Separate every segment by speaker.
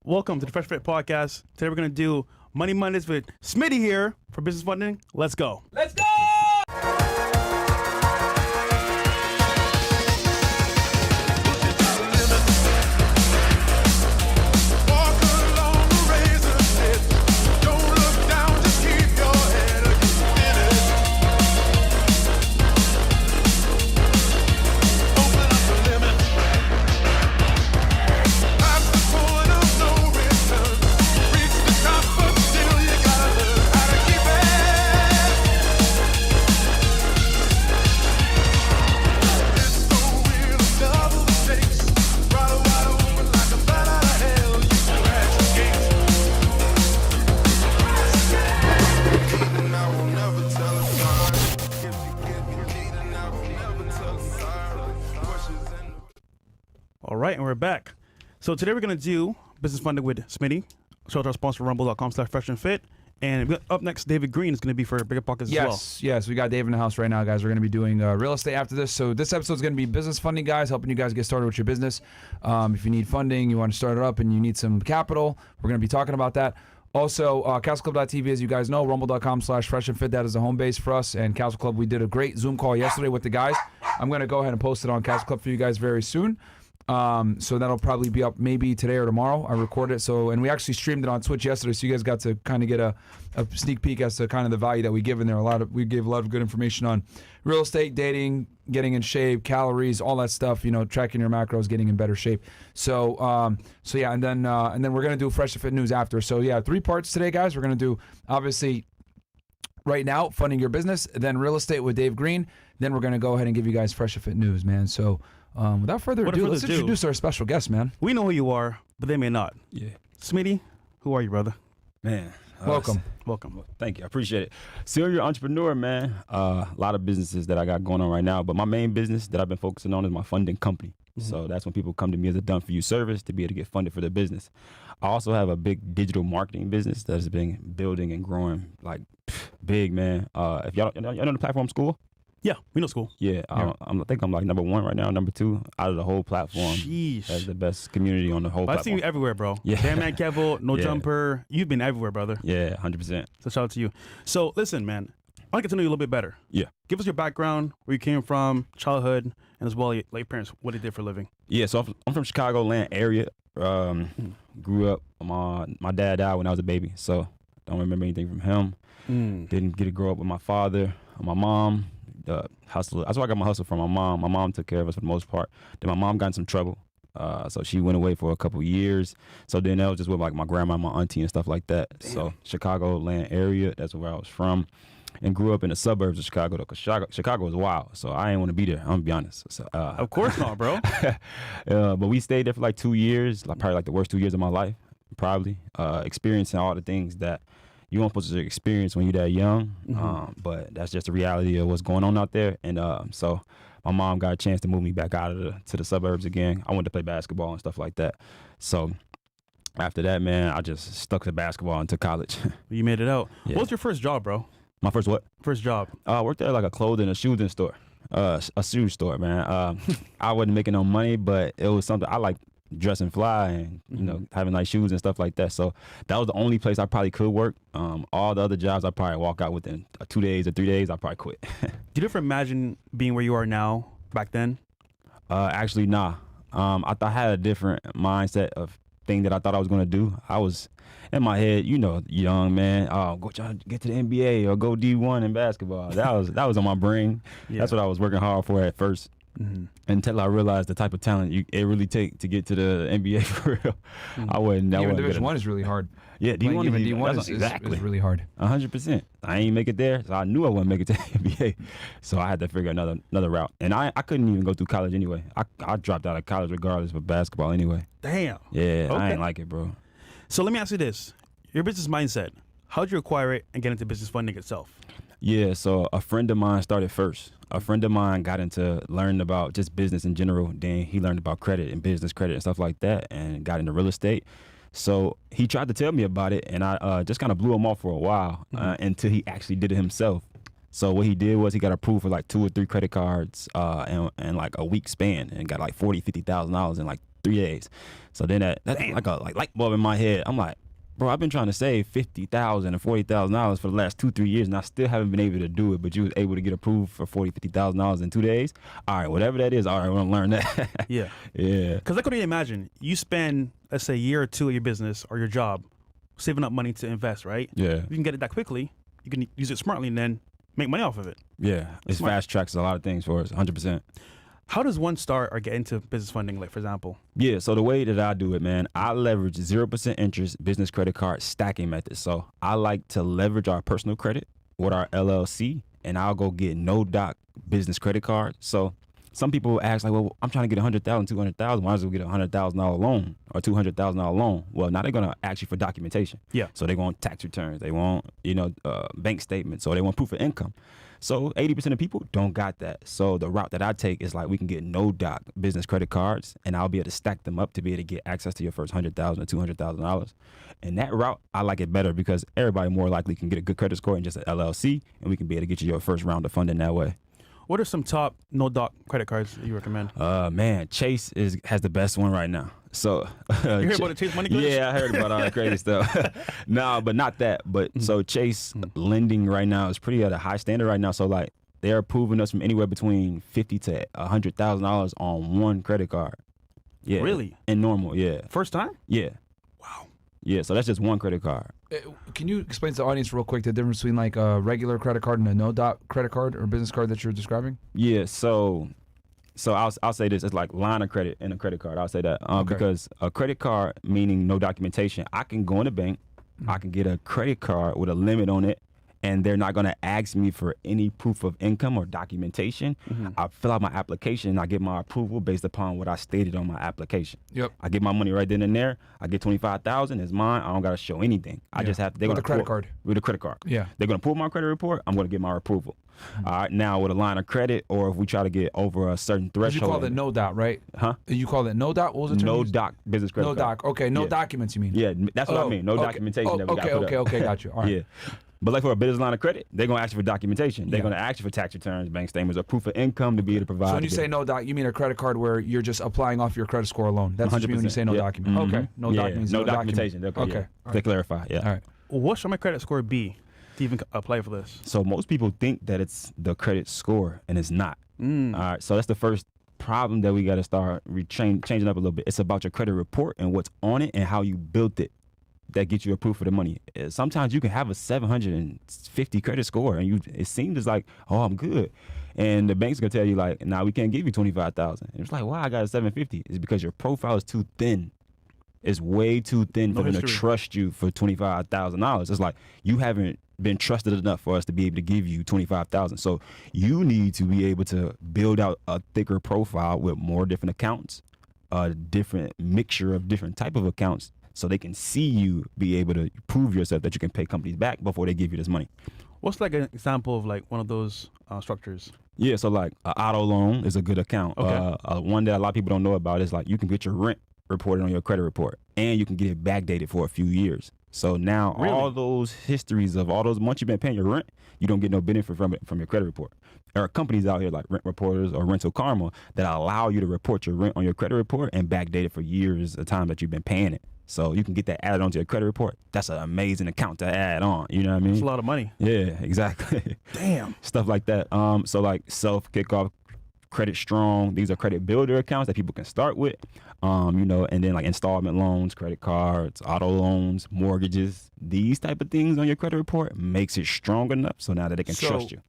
Speaker 1: Welcome to the Fresh Fit Podcast. Today we're going to do Money Mondays with Smitty here for business funding. Let's go.
Speaker 2: Let's go!
Speaker 1: All right, and we're back. So today we're going to do business funding with Smitty. Shout out to our sponsor, rumble.com/freshandfit. And up next, David Green is going to be for Bigger Pockets as well.
Speaker 2: Yes, we got Dave in the house right now, guys. We're going to be doing real estate after this. So this episode is going to be business funding, guys, helping you guys get started with your business. If you need funding, you want to start it up, and you need some capital, we're going to be talking about that. Also, CastleClub.tv, as you guys know, rumble.com/freshandfit. That is the home base for us. And Castle Club, we did a great Zoom call yesterday with the guys. I'm going to go ahead and post it on Castle Club for you guys very soon. So that'll probably be up maybe today or tomorrow. I recorded it, and we actually streamed it on Twitch yesterday, so you guys got to kind of get a sneak peek as to kind of the value that we give in there. We gave a lot of good information on real estate, dating, getting in shape, calories, all that stuff. You know, tracking your macros, getting in better shape. So yeah, and then we're gonna do Fresh and Fit news after. So yeah, 3 parts today, guys. We're gonna do obviously right now funding your business, then real estate with Dave Green. Then we're gonna go ahead and give you guys Fresh and Fit news, man. So. Without further ado, let's introduce our special guest, man.
Speaker 1: We know who you are, but they may not.
Speaker 3: Yeah.
Speaker 1: Smitty, who are you, brother?
Speaker 3: Man.
Speaker 1: Welcome.
Speaker 3: Thank you. I appreciate it. Serial entrepreneur, man. A lot of businesses that I got going on right now, but my main business that I've been focusing on is my funding company. Mm-hmm. So that's when people come to me as a done-for-you service to be able to get funded for their business. I also have a big digital marketing business that has been building and growing like big, man. If y'all know the platform school?
Speaker 1: Yeah, we know school.
Speaker 3: Yeah, I think I'm like number 1 right now, number 2 out of the whole platform.
Speaker 1: Sheesh.
Speaker 3: That's the best community on the whole platform.
Speaker 1: I've seen you everywhere, bro.
Speaker 3: Yeah.
Speaker 1: Damn Man Kevo, No Jumper. You've been everywhere, brother.
Speaker 3: Yeah, 100%.
Speaker 1: So shout out to you. So listen, man, I want to get to know you a little bit better.
Speaker 3: Yeah.
Speaker 1: Give us your background, where you came from, childhood, and as well your late parents, what they did for a living.
Speaker 3: Yeah, so I'm from Chicagoland area. Grew up, my dad died when I was a baby, so don't remember anything from him. Didn't get to grow up with my father or my mom. Hustle. That's why I got my hustle from my mom. My mom took care of us for the most part. Then my mom got in some trouble. So she went away for a couple years. So then that was just with like my grandma, my auntie and stuff like that. Damn. So Chicagoland area, that's where I was from. And grew up in the suburbs of Chicago though, because Chicago is wild. So I didn't want to be there, I'm gonna be honest. So,
Speaker 1: of course not, bro.
Speaker 3: But we stayed there for like 2 years, probably like the worst 2 years of my life, probably. Experiencing all the things that you weren't supposed to experience when you're that young, but that's just the reality of what's going on out there. And so my mom got a chance to move me back out to the suburbs again. I wanted to play basketball and stuff like that. So after that, man, I just stuck to basketball into college.
Speaker 1: You made it out.
Speaker 3: Yeah.
Speaker 1: What was your first job, bro?
Speaker 3: My first what?
Speaker 1: First job.
Speaker 3: I worked at like a clothing, a shoe store, a shoe store, man. I wasn't making no money, but it was something I like. Dressing fly and you know having nice shoes and stuff like that. So that was the only place I probably could work. All the other jobs I probably walk out within 2 days or 3 days. I probably quit.
Speaker 1: Did you ever imagine being where you are now back then?
Speaker 3: Actually, nah. I had a different mindset of thing that I thought I was gonna do. I was in my head, you know, young man. Go try to get to the NBA or go D1 in basketball. That was on my brain. Yeah. That's what I was working hard for at first. Until I realized the type of talent it really take to get to the NBA for real. I wasn't.
Speaker 2: Even Division 1 is really hard.
Speaker 3: Yeah, D1
Speaker 2: is really hard.
Speaker 3: 100%. I ain't make it there, so I knew I wouldn't make it to the NBA. So I had to figure another route, and I couldn't even go through college anyway. I dropped out of college regardless of basketball anyway.
Speaker 1: Damn.
Speaker 3: Yeah, okay. I ain't like it, bro.
Speaker 1: So let me ask you this: your business mindset. How'd you acquire it and get into business funding itself?
Speaker 3: Yeah, so a friend of mine started first. A friend of mine got into learning about just business in general. Then he learned about credit and business credit and stuff like that and got into real estate. So he tried to tell me about it, and I just kind of blew him off for a while until he actually did it himself. So what he did was he got approved for like 2 or 3 credit cards in like a week span, and got like $40,000-$50,000 in like 3 days. So then that's like a light bulb in my head. I'm like, bro, I've been trying to save $50,000 and $40,000 for the last 2-3 years, and I still haven't been able to do it. But you was able to get approved for $40,000-$50,000 in 2 days. All right, whatever that is. All right, we're gonna learn that.
Speaker 1: Yeah.
Speaker 3: Yeah.
Speaker 1: Because I could imagine you spend, let's say, a year or 2 of your business or your job saving up money to invest, right?
Speaker 3: Yeah.
Speaker 1: You can get it that quickly. You can use it smartly and then make money off of it.
Speaker 3: Yeah. It
Speaker 1: Smart.
Speaker 3: fast tracks a lot of things for us, 100%.
Speaker 1: How does one start or get into business funding, like, for example?
Speaker 3: Yeah, so the way that I do it, man, I leverage 0% interest business credit card stacking method. So I like to leverage our personal credit with our LLC, and I'll go get no doc business credit card. So some people will ask, like, well, I'm trying to get $100,000, $200,000. Why don't we get a $100,000 loan or $200,000 loan? Well, now they're gonna ask you for documentation.
Speaker 1: Yeah.
Speaker 3: So they want tax returns, they want bank statements, so they want proof of income. So 80% of people don't got that. So the route that I take is like, we can get no doc business credit cards, and I'll be able to stack them up to be able to get access to your first $100,000 or $200,000. And that route, I like it better because everybody more likely can get a good credit score in just an LLC, and we can be able to get you your first round of funding that way.
Speaker 1: What are some top no doc credit cards that you recommend?
Speaker 3: Man, Chase has the best one right now. So
Speaker 1: You heard about the Chase Money glitch?
Speaker 3: Yeah, I heard about all that crazy stuff. No, but not that. But so Chase lending right now is pretty at a high standard right now. So like they're approving us from anywhere between $50,000 to $100,000 on one credit card. Yeah,
Speaker 1: Really?
Speaker 3: And normal, yeah,
Speaker 1: First time?
Speaker 3: yeah,
Speaker 1: Wow.
Speaker 3: yeah. So that's just one credit card.
Speaker 2: Can you explain to the audience real quick the difference between like a regular credit card and a no doc credit card or business card that you're describing?
Speaker 3: Yeah, so I'll say this, it's like line of credit and a credit card. I'll say that
Speaker 2: Okay.
Speaker 3: because a credit card, meaning no documentation, I can go in the bank, I can get a credit card with a limit on it, and they're not going to ask me for any proof of income or documentation. I fill out my application, and I get my approval based upon what I stated on my application.
Speaker 2: Yep.
Speaker 3: I get my money right then and there. I get $25,000, it's mine. I don't got to show anything. I just have to.
Speaker 2: With a credit card.
Speaker 3: With a credit card.
Speaker 2: Yeah.
Speaker 3: They're going to pull my credit report. I'm going to get my approval. All right. Now with a line of credit, or if we try to get over a certain threshold.
Speaker 2: You call it no doc, right?
Speaker 3: Huh?
Speaker 2: You call it no doc? What was the term?
Speaker 3: No
Speaker 2: you used?
Speaker 3: doc business credit
Speaker 2: No
Speaker 3: card.
Speaker 2: doc. Okay, no
Speaker 3: Yeah.
Speaker 2: documents, you mean?
Speaker 3: Yeah, that's what I mean. No
Speaker 2: okay.
Speaker 3: documentation that we got put up.
Speaker 2: Okay, got you. All right.
Speaker 3: Yeah. But like for a business line of credit, they're going to ask you for documentation. They're
Speaker 2: Yeah.
Speaker 3: going to ask you for tax returns, bank statements, or proof of income to be able to provide.
Speaker 2: So when you say no doc, you mean a credit card where you're just applying off your credit score alone. That's what you mean when you say no
Speaker 3: Yep.
Speaker 2: document.
Speaker 3: Mhm.
Speaker 2: Okay. No
Speaker 3: Yeah,
Speaker 2: documents.
Speaker 3: no
Speaker 2: document.
Speaker 3: documentation.
Speaker 2: Okay.
Speaker 3: Yeah.
Speaker 2: All
Speaker 3: To
Speaker 2: right.
Speaker 3: clarify. Yeah.
Speaker 2: All right.
Speaker 1: What should my credit score be to even apply for this?
Speaker 3: So most people think that it's the credit score, and it's not. All right. So that's the first problem that we got to start changing up a little bit. It's about your credit report and what's on it and how you built it. That gets you approved for the money. Sometimes you can have a 750 credit score, and it seems like, oh, I'm good. And the bank's gonna tell you like, nah, we can't give you 25,000. And it's like, why I got a 750? It's because your profile is too thin. It's way too thin for them to trust you for $25,000. It's like you haven't been trusted enough for us to be able to give you 25,000. So you need to be able to build out a thicker profile with more different accounts, a different mixture of different type of accounts, so they can see you be able to prove yourself that you can pay companies back before they give you this money.
Speaker 1: What's like an example of like one of those structures?
Speaker 3: Yeah, so like an auto loan is a good account.
Speaker 1: Okay.
Speaker 3: One that a lot of people don't know about is like you can get your rent reported on your credit report, and you can get it backdated for a few years. So now all those histories of all those months you've been paying your rent, you don't get no benefit from it from your credit report. There are companies out here like Rent Reporters or Rental Karma that allow you to report your rent on your credit report and backdate it for years of time that you've been paying it. So you can get that added onto your credit report. That's an amazing account to add on. You know what I mean?
Speaker 1: It's a lot of money.
Speaker 3: Yeah, exactly.
Speaker 1: Damn. Stuff
Speaker 3: Stuff like that. So like Self, Kickoff, Credit Strong. These are credit builder accounts that people can start with. And then like installment loans, credit cards, auto loans, mortgages. These type of things on your credit report makes it strong enough so now that they can trust you.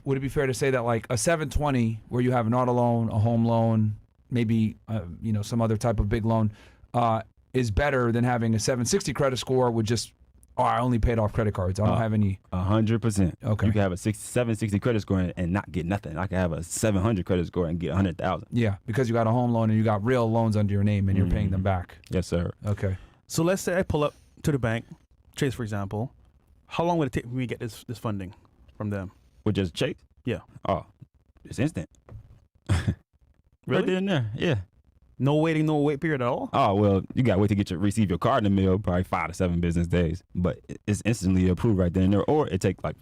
Speaker 2: Would it be fair to say that like a 720 where you have an auto loan, a home loan, maybe some other type of big loan, is better than having a 760 credit score with just, I only paid off credit cards. I don't have any.
Speaker 3: 100%.
Speaker 2: Okay.
Speaker 3: You can have a 760 credit score and not get nothing. I can have a 700 credit score and get 100,000.
Speaker 2: Yeah, because you got a home loan and you got real loans under your name and you're paying them back.
Speaker 3: Yes, sir.
Speaker 2: Okay.
Speaker 1: So let's say I pull up to the bank, Chase, for example. How long would it take for me to get this funding from them?
Speaker 3: With just Chase?
Speaker 1: Yeah.
Speaker 3: Oh, it's instant.
Speaker 1: Really?
Speaker 3: Right there and there. Yeah.
Speaker 1: No waiting, no wait period at all?
Speaker 3: Oh, well, you got to wait to receive your card in the mail, probably 5 to 7 business days. But it's instantly approved right there and there. Or it takes like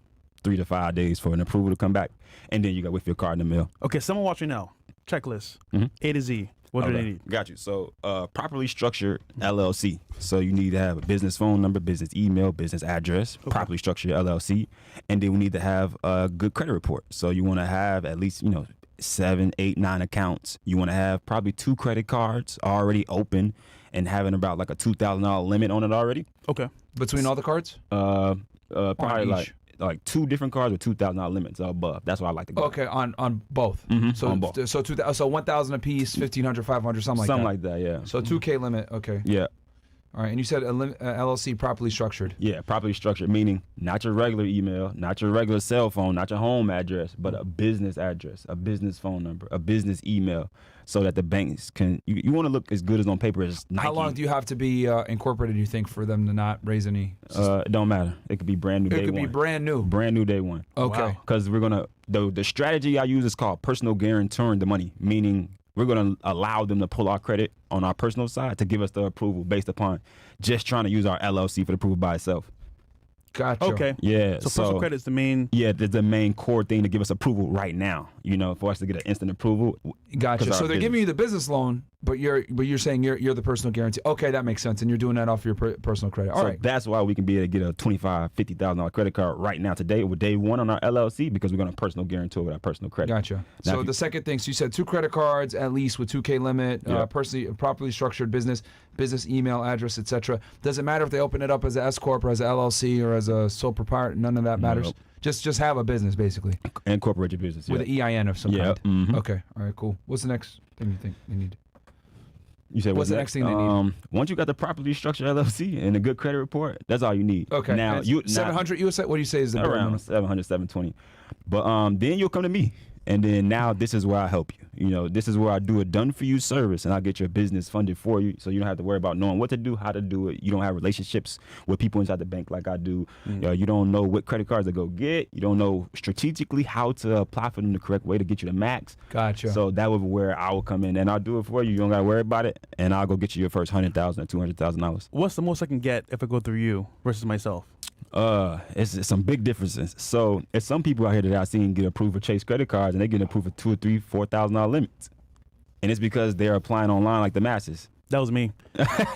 Speaker 3: 3 to 5 days for an approval to come back, and then you got to wait for your card in the mail.
Speaker 1: Okay, someone watching now. Checklist.
Speaker 3: Mhm.
Speaker 1: A to Z. What do they need?
Speaker 3: Got you. So, properly structured LLC. So you need to have a business phone number, business email, business address, properly structured LLC, and then we need to have a good credit report. So you want to have at least 7, 8, 9 accounts. You want to have probably 2 credit cards already open, and having about like a $2,000 limit on it already.
Speaker 1: Okay.
Speaker 2: Between all the cards?
Speaker 3: Probably
Speaker 2: each?
Speaker 3: like 2 different cards with $2,000 limits or above. That's what I like to go.
Speaker 2: Okay, on both.
Speaker 3: Mhm,
Speaker 2: So
Speaker 3: on both.
Speaker 2: So 1,000 a piece, 1,500, 500, something like that.
Speaker 3: Yeah.
Speaker 2: So 2K limit. Okay.
Speaker 3: Yeah.
Speaker 2: All right, and you said LLC properly structured.
Speaker 3: Yeah, properly structured, meaning not your regular email, not your regular cell phone, not your home address, but a business address, a business phone number, a business email, so that the banks can, you want to look as good as on paper as Nike.
Speaker 2: How long do you have to be incorporated, you think, for them to not raise any?
Speaker 3: It don't matter. It could be brand new day one.
Speaker 2: It could be brand new.
Speaker 3: Brand new day one.
Speaker 2: Okay.
Speaker 3: Because we're going to, the strategy I use is called personal guaranteeing the money, meaning we're going to allow them to pull our credit on our personal side to give us the approval based upon just trying to use our LLC for the approval by itself.
Speaker 2: Gotcha.
Speaker 1: Okay.
Speaker 3: Yeah.
Speaker 1: So personal credit is the main.
Speaker 3: Yeah, the main core thing to give us approval right now. For us to get an instant approval.
Speaker 2: Gotcha.
Speaker 3: 'Cause
Speaker 2: So
Speaker 3: our
Speaker 2: they're giving
Speaker 3: business-
Speaker 2: you the business loan, but you're saying you're the personal guarantee. Okay, that makes sense, and you're doing that off your personal credit. All
Speaker 3: So
Speaker 2: right.
Speaker 3: that's why we can be able to get a $25,000, $50,000 credit card right now today with day one on our LLC, because we're going to personal guarantee with our personal credit.
Speaker 2: Gotcha.
Speaker 3: Now,
Speaker 2: So
Speaker 3: if you-
Speaker 2: the second thing, so you said 2 credit cards at least with 2K limit,
Speaker 3: Yeah.
Speaker 2: properly structured business email address, etc. Doesn't matter if they open it up as an S corp or as an LLC or as a sole proprietor. None of that matters.
Speaker 3: Nope.
Speaker 2: Just have a business basically
Speaker 3: Incorporate your business.
Speaker 2: with
Speaker 3: yeah.
Speaker 2: an EIN of some
Speaker 3: Yeah,
Speaker 2: kind.
Speaker 3: mhm.
Speaker 2: Okay. All right. Cool. What's the next thing you think they need?
Speaker 3: You said
Speaker 2: What's the next thing they need?
Speaker 3: Once you got the properly structured LLC and a good credit report, that's all you need.
Speaker 2: Okay.
Speaker 3: Now
Speaker 2: And
Speaker 3: you
Speaker 2: 700. You said what do you say is the bare minimum?
Speaker 3: around 700, 720. But then you'll come to me, and then now this is where I help you. This is where I do a done for you service, and I'll get your business funded for you, so you don't have to worry about knowing what to do, how to do it. You don't have relationships with people inside the bank like I do. You don't know what credit cards to go get. You don't know strategically how to apply for them the correct way to get you the max.
Speaker 2: Gotcha.
Speaker 3: So that was where I will come in, and I'll do it for you. You don't got to worry about it, and I'll go get you your first $100,000 or $200,000.
Speaker 1: What's the most I can get if I go through you versus myself?
Speaker 3: It's some big differences. So it's some people out here that I've seen get approved for Chase credit cards, and they get approved for $2,000 or $3,000, $4,000 limits, and it's because they're applying online like the masses.
Speaker 1: That was me.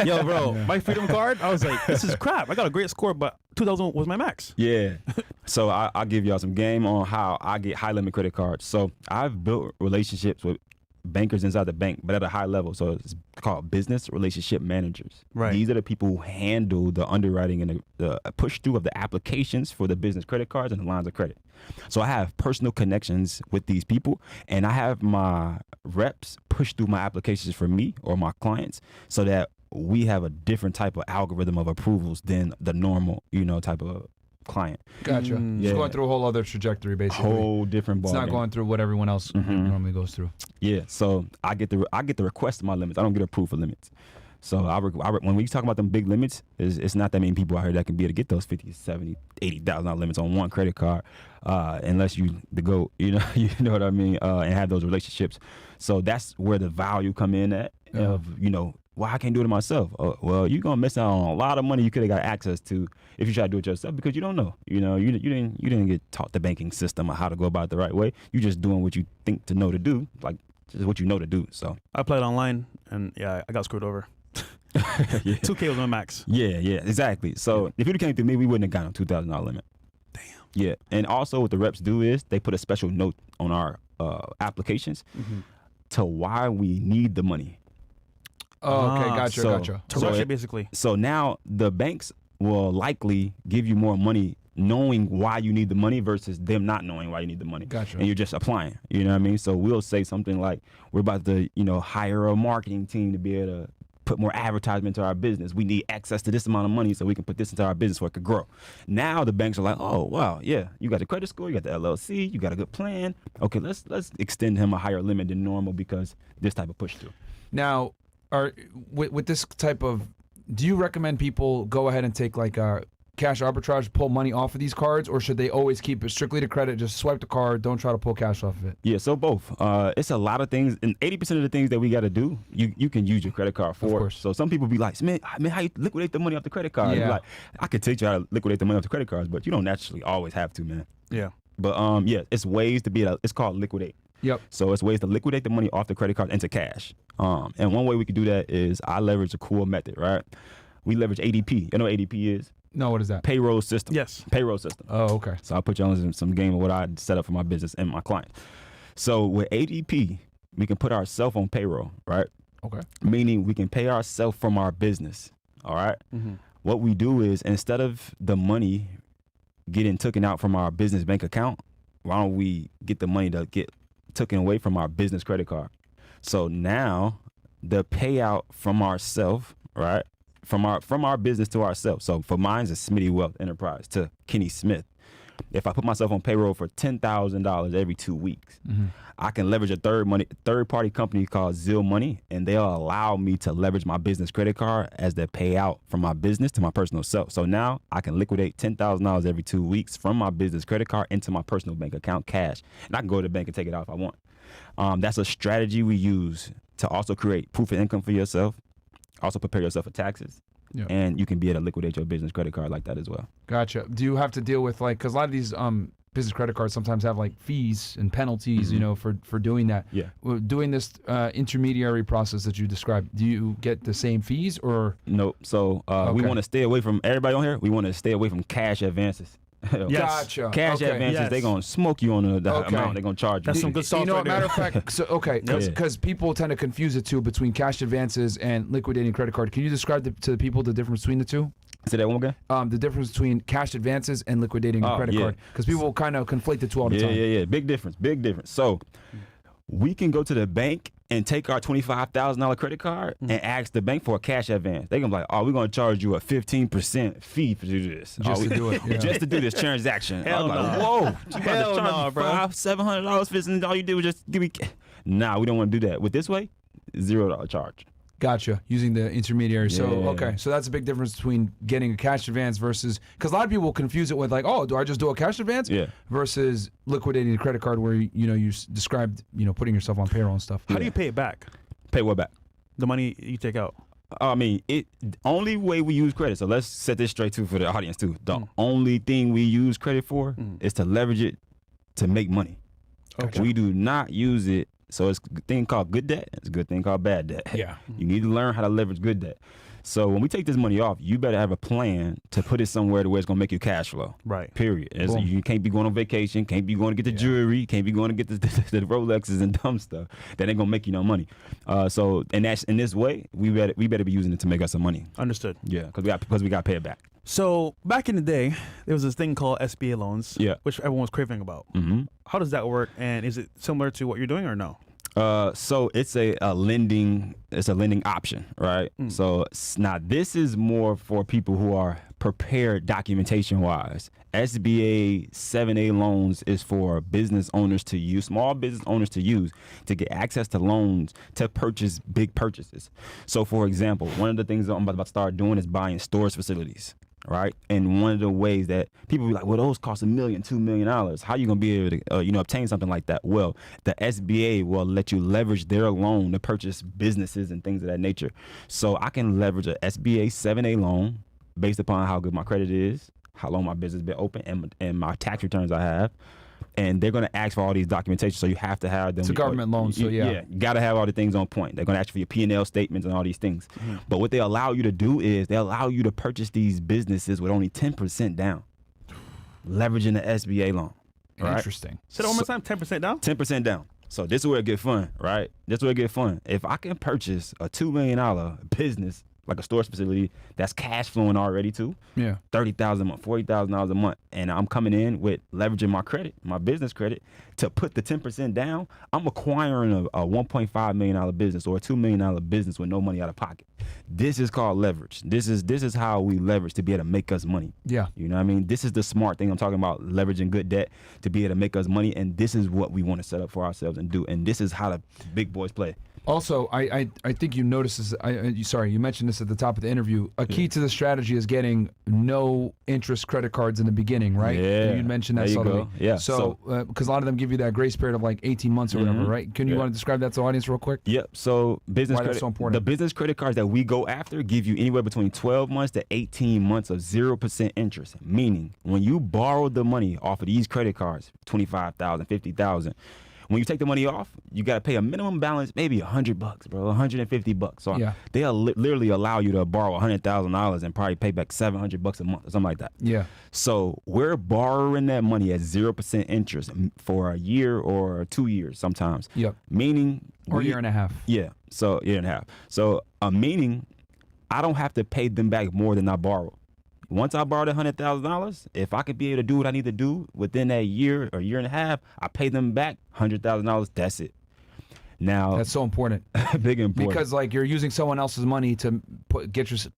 Speaker 1: Yo, bro, my Freedom card, I was like, this is crap. I got a great score, but 2,000 was my max.
Speaker 3: Yeah. So I'll give y'all some game on how I get high limit credit cards. So I've built relationships with bankers inside the bank, but at a high level. So it's called business relationship managers.
Speaker 1: Right.
Speaker 3: These are the people who handle the underwriting and the push through of the applications for the business credit cards and the lines of credit. So I have personal connections with these people, and I have my reps push through my applications for me or my clients, so that we have a different type of algorithm of approvals than the normal, type of client.
Speaker 2: Gotcha.
Speaker 1: Mm.
Speaker 2: It's
Speaker 3: Yeah.
Speaker 2: going through a whole other trajectory, basically.
Speaker 3: Whole different ball.
Speaker 2: It's not going through what everyone else normally goes through.
Speaker 3: Yeah, so I get the request of my limits. I don't get approved for limits. So when we talk about them big limits, it's not that many people out here that can be able to get those $50,000, $70,000, $80,000 limits on one credit card, unless you the GOAT, you know what I mean, and have those relationships. So that's where the value come in at of well, I can't do it myself. Well, you're gonna miss out on a lot of money you could have got access to if you try to do it yourself, because you don't know. You didn't get taught the banking system or how to go about it the right way. You're just doing what you think to know to do, like just what you know to do. So
Speaker 1: I played online, and yeah, I got screwed over.
Speaker 3: yeah.
Speaker 1: 2K was my max.
Speaker 3: Yeah, exactly. So if you'd came through me, we wouldn't have gotten a $2,000 limit.
Speaker 1: Damn.
Speaker 3: Yeah, and also what the reps do is they put a special note on our applications to why we need the money.
Speaker 2: Oh, okay, gotcha.
Speaker 1: To rush it, basically.
Speaker 3: So now the banks will likely give you more money knowing why you need the money versus them not knowing why you need the money.
Speaker 2: Gotcha.
Speaker 3: And you're just applying. You know what I mean? So we'll say something like, we're about to, hire a marketing team to be able to put more advertisement to our business. We need access to this amount of money so we can put this into our business so it could grow. Now the banks are like, oh, wow, yeah, you got the credit score, you got the LLC, you got a good plan. Okay, let's extend him a higher limit than normal because this type of push through.
Speaker 2: Now, with this type of, do you recommend people go ahead and take like a cash arbitrage, pull money off of these cards, or should they always keep it strictly to credit, just swipe the card, don't try to pull cash off of it?
Speaker 3: Yeah, so both. It's a lot of things, and 80% of the things that we got to do, you can use your credit card for.
Speaker 2: Of course.
Speaker 3: So some people be like, man, how you liquidate the money off the credit card?
Speaker 2: Yeah.
Speaker 3: Like, I could teach you how to liquidate the money off the credit cards, but you don't naturally always have to, man.
Speaker 1: Yeah.
Speaker 3: But yeah, it's ways to be it's called liquidate.
Speaker 2: Yep.
Speaker 3: So it's ways to liquidate the money off the credit card into cash. And one way we can do that is I leverage a cool method, right? We leverage ADP. You know what ADP is?
Speaker 2: No, what is that?
Speaker 3: Payroll system.
Speaker 1: Yes.
Speaker 3: Payroll system.
Speaker 2: Oh, okay.
Speaker 3: So I'll put you on some game of what I set up for my business and my clients. So with ADP, we can put ourselves on payroll, right?
Speaker 2: Okay.
Speaker 3: Meaning we can pay ourselves from our business, all right? What we do is instead of the money getting taken out from our business bank account, why don't we get the money to get taken away from our business credit card? So now the payout from ourselves, right? From our business to ourselves. So for mine is Smitty Wealth Enterprise to Kenny Smith. If I put myself on payroll for $10,000 every 2 weeks, I can leverage a third party company called Zill Money, and they'll allow me to leverage my business credit card as the payout from my business to my personal self. So now I can liquidate $10,000 every 2 weeks from my business credit card into my personal bank account cash, and I can go to the bank and take it out if I want. That's a strategy we use to also create proof of income for yourself, also prepare yourself for taxes.
Speaker 2: Yeah.
Speaker 3: And you can be able to liquidate your business credit card like that as well.
Speaker 2: Gotcha. Do you have to deal with because a lot of these business credit cards sometimes have like fees and penalties, for doing that.
Speaker 3: Yeah.
Speaker 2: Doing this intermediary process that you described, do you get the same fees or?
Speaker 3: Nope. So we want to stay away from everybody on here. We want to stay away from cash advances.
Speaker 1: Yes.
Speaker 2: Gotcha.
Speaker 3: Cash
Speaker 2: Okay.
Speaker 3: advances,
Speaker 1: Yes.
Speaker 3: they're going to smoke you on the
Speaker 2: Okay.
Speaker 3: amount they're going to charge you.
Speaker 1: That's some good stuff.
Speaker 2: You know,
Speaker 1: right
Speaker 2: matter
Speaker 1: there.
Speaker 2: of fact, because people tend to confuse the two between cash advances and liquidating credit card. Can you describe to the people the difference between the two?
Speaker 3: Say that one more again?
Speaker 2: The difference between cash advances and liquidating a credit card, because people kind of conflate the two all the time.
Speaker 3: Yeah. Big difference. So we can go to the bank and take our $25,000 credit card and ask the bank for a cash advance. They're going to be like, oh, we're going to charge you a 15% fee to do this.
Speaker 2: Just to do it. Yeah.
Speaker 3: Just to do this transaction.
Speaker 1: Hell
Speaker 3: I'm like,
Speaker 1: no.
Speaker 3: whoa. You
Speaker 1: Hell
Speaker 3: about to
Speaker 1: no,
Speaker 3: charge me
Speaker 1: bro.
Speaker 3: $700 for this, and all you did was just give me. Nah, we don't want to do that. With this way, $0 charge.
Speaker 2: Gotcha. Using the intermediary. So,
Speaker 3: Yeah.
Speaker 2: okay. So that's a big difference between getting a cash advance versus, because a lot of people confuse it with like, oh, do I just do a cash advance?
Speaker 3: Yeah.
Speaker 2: Versus liquidating a credit card where, you described, putting yourself on payroll and stuff.
Speaker 1: How do you pay it back?
Speaker 3: Pay what back?
Speaker 1: The money you take out.
Speaker 3: I mean, only way we use credit. So let's set this straight too for the audience too. The only thing we use credit for is to leverage it to make money.
Speaker 1: Okay.
Speaker 3: We do not use it. So it's a thing called good debt. It's a good thing called bad debt.
Speaker 2: Yeah.
Speaker 3: You need to learn how to leverage good debt. So when we take this money off, you better have a plan to put it somewhere to where it's gonna make you cash flow.
Speaker 1: Right.
Speaker 3: Period.
Speaker 2: Boom.
Speaker 3: You can't be going on vacation. Can't be going to get the jewelry. Can't be going to get the Rolexes and dumb stuff that ain't gonna make you no money. So in this way, we better be using it to make us some money.
Speaker 1: Understood.
Speaker 3: Yeah, because we got to pay it back.
Speaker 1: So back in the day, there was this thing called SBA loans,
Speaker 3: Yeah.
Speaker 1: which everyone was craving about.
Speaker 3: Mm-hmm.
Speaker 1: How does that work, and is it similar to what you're doing or no?
Speaker 3: So it's a lending option, right? So now this is more for people who are prepared documentation wise. SBA 7A loans is for business owners to use, small business owners to use to get access to loans to purchase big purchases. So for example, one of the things that I'm about to start doing is buying storage facilities. Right, and one of the ways that people be like, well, those cost $1 million, $2 million. How you gonna be able to, obtain something like that? Well, the SBA will let you leverage their loan to purchase businesses and things of that nature. So I can leverage a SBA 7A loan based upon how good my credit is, how long my business been open, and my tax returns I have. And they're going to ask for all these documentation, so you have to have them.
Speaker 2: It's a government loan, so yeah.
Speaker 3: You got to have all the things on point. They're going to ask for your P&L statements and all these things. But what they allow you to do is they allow you to purchase these businesses with only 10% down, leveraging the SBA loan. Right?
Speaker 2: Interesting.
Speaker 1: Say that one more time, 10% down?
Speaker 3: 10% down. So this is where it get fun, right? This is where it get fun. If I can purchase a $2 million business, like a storage facility that's cash flowing already too,
Speaker 2: Yeah.
Speaker 3: $30,000 a month, $40,000 a month, and I'm coming in with leveraging my credit, my business credit, to put the 10% down, I'm acquiring a $1.5 million business or a $2 million business with no money out of pocket. This is called leverage. This is how we leverage to be able to make us money.
Speaker 2: Yeah.
Speaker 3: You know what I mean? This is the smart thing I'm talking about, leveraging good debt to be able to make us money, and this is what we want to set up for ourselves and do, and this is how the big boys play.
Speaker 2: Also, I think you noticed this. Sorry, you mentioned this at the top of the interview. A key to the strategy is getting no interest credit cards in the beginning, right?
Speaker 3: Yeah.
Speaker 2: You mentioned that
Speaker 3: There you
Speaker 2: subtly.
Speaker 3: go. Yeah.
Speaker 2: So, because a lot of them give you that grace period of like 18 months or whatever, right? Can you want to describe that to the audience real quick?
Speaker 3: Yep. So business
Speaker 2: Why that's
Speaker 3: credit,
Speaker 2: so important?
Speaker 3: the business credit cards that we go after give you anywhere between 12 months to 18 months of 0% interest. Meaning, when you borrow the money off of these credit cards, $25,000, $50,000. When you take the money off, you got to pay a minimum balance, maybe $100, bro, $150. So they'll literally allow you to borrow $100,000 and probably pay back $700 a month or something like that.
Speaker 2: Yeah.
Speaker 3: So we're borrowing that money at 0% interest for a year or 2 years sometimes.
Speaker 2: Yep.
Speaker 3: Meaning,
Speaker 2: or a year and a half.
Speaker 3: Yeah. So year and a half. So meaning, I don't have to pay them back more than I borrowed. Once I borrowed $100,000, if I could be able to do what I need to do within that year or year and a half, I pay them back $100,000. That's it. Now
Speaker 2: that's so important.
Speaker 3: Big important.
Speaker 2: Because like you're using someone else's money to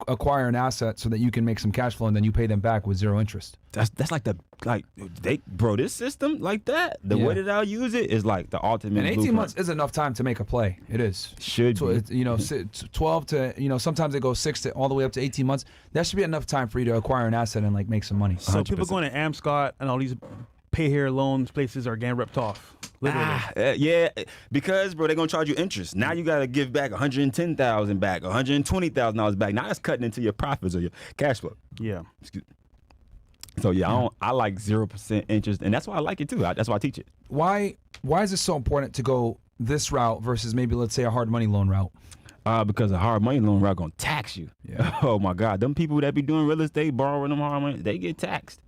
Speaker 2: acquire an asset so that you can make some cash flow and then you pay them back with 0 interest.
Speaker 3: That's like this system like that. The way that I'll use it is like the ultimate.
Speaker 2: And 18
Speaker 3: blueprint.
Speaker 2: months is enough time to make a play. It is.
Speaker 3: Should
Speaker 2: so
Speaker 3: be.
Speaker 2: it's, 12 to sometimes they go 6 to all the way up to 18 months. That should be enough time for you to acquire an asset and like make some money.
Speaker 1: So 100%. People going to Amscot and all these pay here loans places are getting ripped off.
Speaker 3: Yeah, because bro, they're gonna charge you interest. Now you gotta give back $110,000 back, $120,000 back. Now that's cutting into your profits or your cash flow.
Speaker 1: Yeah.
Speaker 3: So I like 0% interest, and that's why I like it too. That's why I teach it.
Speaker 2: Why is it so important to go this route versus maybe let's say a hard money loan route?
Speaker 3: Because a hard money loan route gonna tax you.
Speaker 2: Yeah.
Speaker 3: Oh my God, them people that be doing real estate, borrowing them hard money, they get taxed.